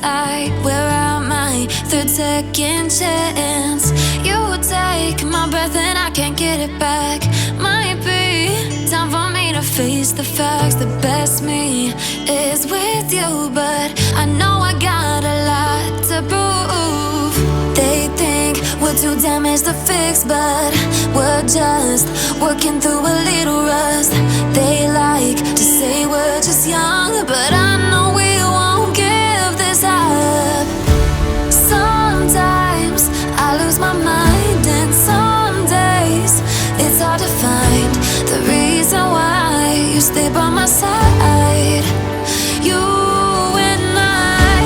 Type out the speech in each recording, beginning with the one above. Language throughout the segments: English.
I wear out my third second chance. You take my breath and I can't get it back. Might be time for me to face the facts. The best me is with you, but I know I got a lot to prove. They think we're too damaged to fix, but we're just working through a little rust. They like to say we're just young, but I know we won't give this up. Sometimes I lose my mind, and some days it's hard to find the reason why you stay by my side. You and I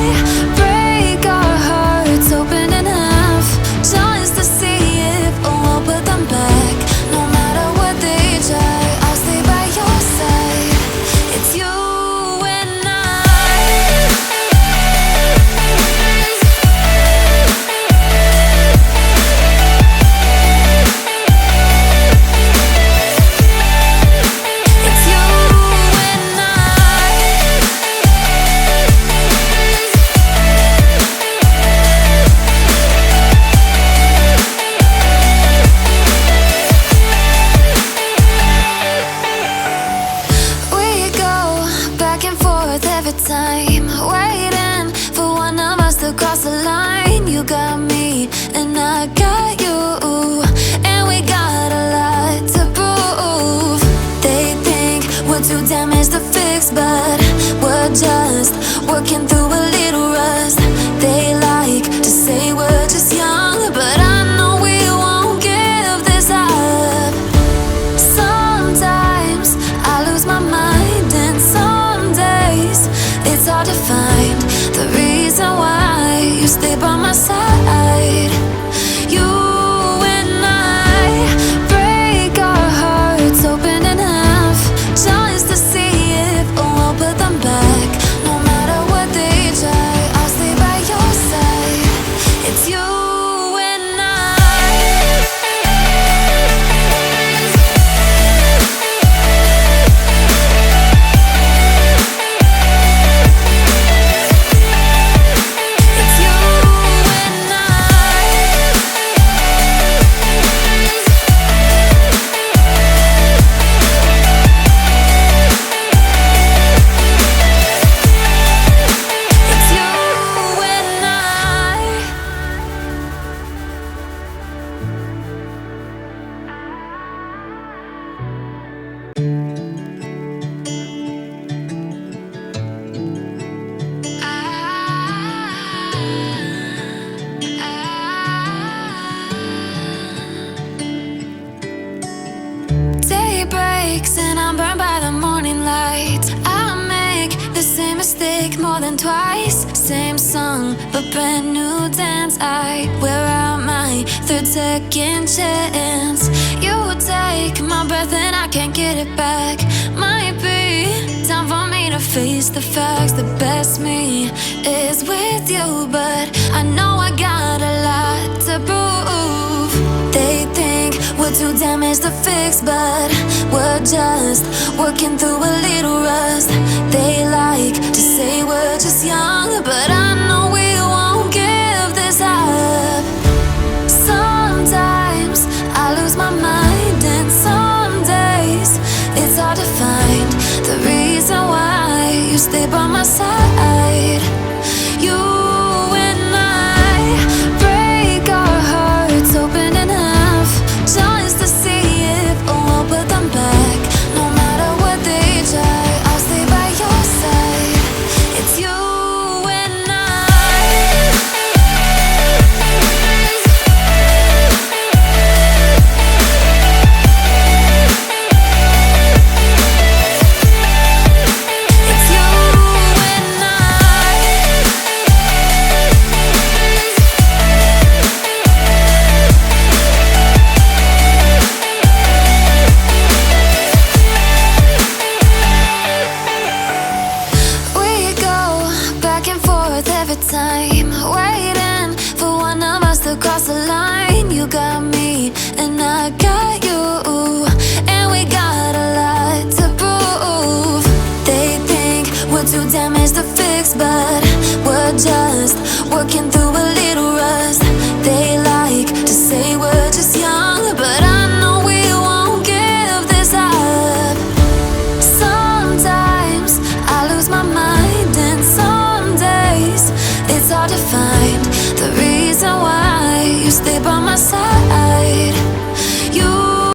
break our hearts open in half, just to see if we'll put them back. No matter what they try, I'll stay by your side. It's you and I. It's you and I. We go back and forth every time, waiting for one of us to cross the line. You got me and I got you, and we got a lot to prove. They think we're too damaged to fix, but we're just working through a little rust. They like to say we're just young, but I know we won't give this up. Sometimes I lose my mind, and some days it's hard to find the reason why you stay by my side. You and I break our hearts open in half, just to see if we'll put them back. No matter what they try, I'll stay by your side. It's you and I. It's you and I. It's you and I. Day breaks and I'm burned by the morning light. I make the same mistake more than twice. Same song, but brand new dance. I wear out my third second chance. You take my breath and I can't get it back. Might be time for me to face the facts. The best me is with you, but I know I got a lot to prove. They think we're too damaged to fix, but we're just working through a little rust. They like to say we're just young, but I know we won't give this up. Sometimes I lose my mind, and some days it's hard to find the reason why you stay by my side. You and I break our hearts open in half, just to see if we'll put them back. No matter what they try, I'll stay by your side. It's you and I. It's you and I. We go back and forth every time, waiting for one of us to cross the line. You got me and I got you,